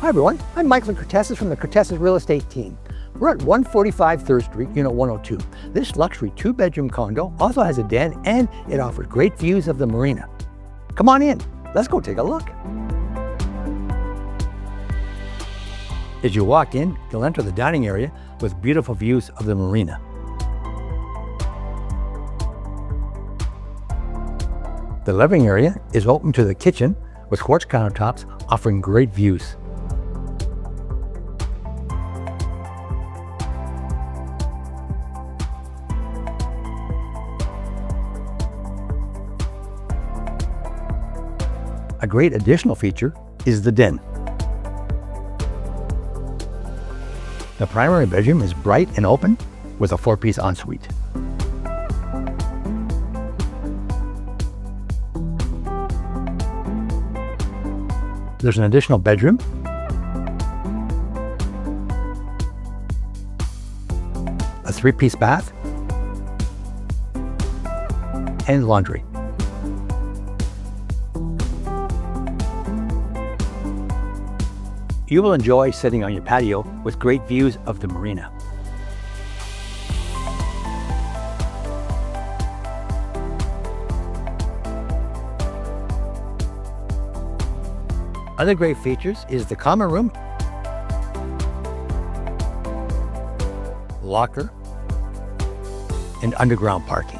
Hi everyone, I'm Michael Cortesis from the Cortesis Real Estate team. We're at 145 3rd Street, Unit 102. This luxury 2-bedroom condo also has a den and it offers great views of the marina. Come on in, let's go take a look. As you walk in, you'll enter the dining area with beautiful views of the marina. The living area is open to the kitchen with quartz countertops offering great views. A great additional feature is the den. The primary bedroom is bright and open with a 4-piece ensuite. There's an additional bedroom, a 3-piece bath, and laundry. You will enjoy sitting on your patio with great views of the marina. Other great features is the common room, locker, and underground parking.